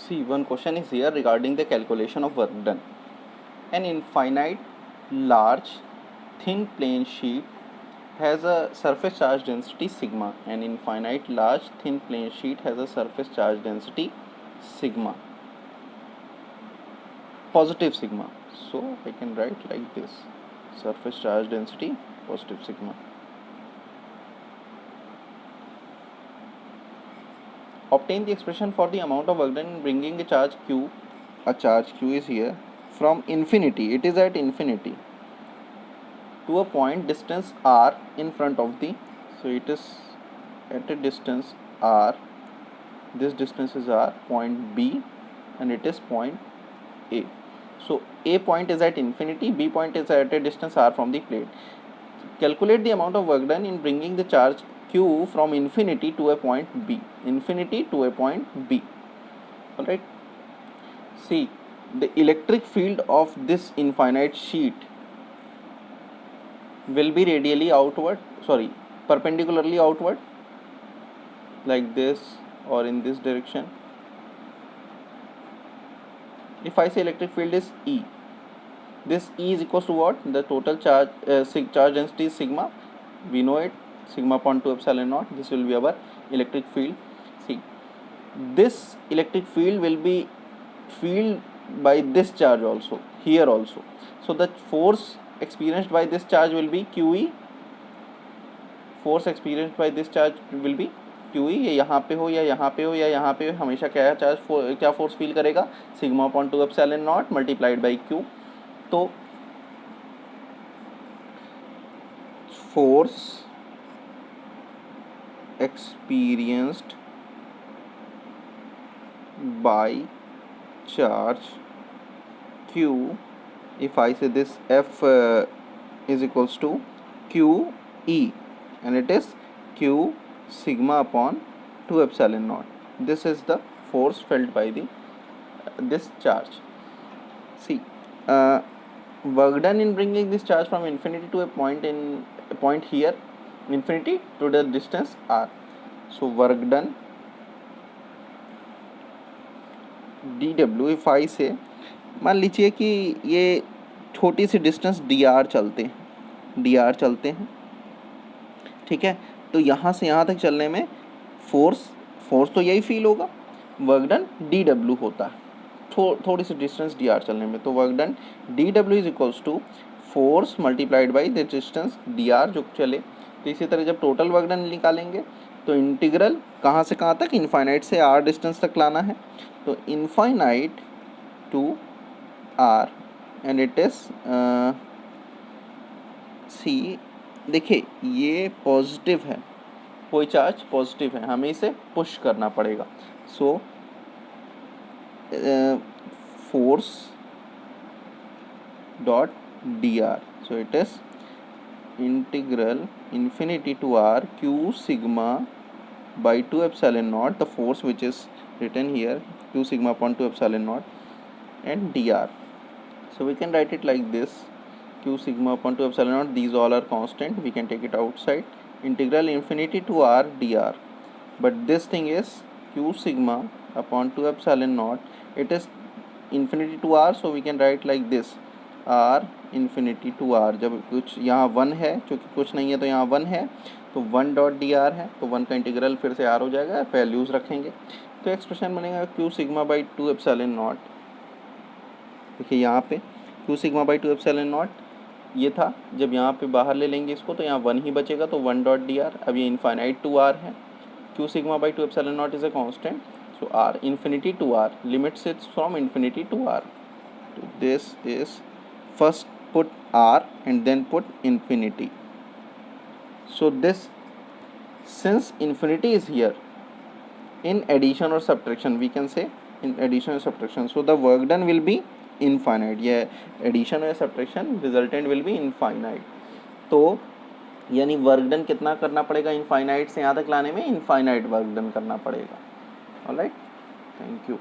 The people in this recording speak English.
See, one question is here regarding the calculation of work done. An infinite large thin plane sheet has a surface charge density sigma. An infinite large thin plane sheet has a surface charge density sigma, positive sigma. So I can write like this: surface charge density positive sigma. Obtain the expression for the amount of work done in bringing a charge q. A charge q is here from infinity. It is at infinity to a point distance r in front of the. So it is at a distance r. This distance is r, point B, and it is point A. So A point is at infinity, B point is at a distance r from the plate. Calculate the amount of work done in bringing the charge q from infinity to a point B. Infinity to a point B. Alright. See, the electric field of this infinite sheet will be radially outward, perpendicularly outward, like this or in this direction. If I say electric field is E, this E is equals to what? The total charge charge density is sigma. We know it, sigma upon 2 epsilon naught. This will be our electric field. See, this electric field will be filled by this charge also, here also. So the force experienced by this charge will be QE. Force experienced by this charge will be QE. ये यहाँ पे हो या यहाँ पे हो या यहाँ पे हो, हमेशा क्या चार्ज क्या फोर्स फील करेगा? Sigma upon 2 epsilon not multiplied by Q. तो force experienced by charge Q, if I say this F is equals to QE, and it is Q sigma upon 2 epsilon naught. This is the force felt by the this charge. See, work done in bringing this charge from infinity to a point here, infinity to the distance r. So work done dw, if I say, मान लीजिए कि ये छोटी सी distance dr चलते हैं, ठीक है. तो यहाँ से यहाँ तक चलने में फोर्स तो यही फील होगा. वर्क डन dw होता है थोड़ी सी डिस्टेंस dr चलने में. तो work done dw is equals to force multiplied by the distance dr जो चले. तो इसी तरह जब टोटल वर्क डन निकालेंगे तो इंटीग्रल कहाँ से कहाँ तक? इनफाइनाइट से r डिस्टेंस तक लाना है. तो infinite to r, and it is see, देखिए ये पॉजिटिव है, कोई चार्ज पॉजिटिव है, हमें इसे पुश करना पड़ेगा. So force dot D R, so it is integral infinity to r q sigma by 2 epsilon naught, the force which is written here, q sigma upon 2 epsilon naught, and dr. So we can write it like this: q sigma upon 2 epsilon naught, these all are constant, we can take it outside, integral infinity to r dr. But this thing is q sigma upon 2 epsilon naught, it is infinity to r, so we can write like this: r infinity to r. जब कुछ यहाँ 1 है, चूँकि कुछ नहीं है तो यहाँ 1 है, तो 1 डॉट डी आर है, तो 1 का इंटीग्रल फिर से r हो जाएगा, वैल्यूज़ रखेंगे तो एक्सप्रेशन बनेगा q sigma by 2 epsilon not. देखिए यहाँ पे q sigma by 2 epsilon not ये था. जब यहाँ पे बाहर ले लेंगे इसको तो यहाँ 1 ही बचेगा, तो 1 डॉट डी आर. अब ये इनफाइनाइट टू r है, q sigma by 2 epsilon not is a constant, so r infinity to r, limits its from infinity to r. This is first put r and then put infinity. So this, since infinity is here, in addition or subtraction, we can say in addition or subtraction, so the work done will be infinite. Yeah, addition or subtraction resultant will be infinite. तो यानी work done कितना करना पड़ेगा? Infinite से यहाँ तक लाने में इनफाइनाइट वर्क डन करना पड़ेगा. Alright, thank you.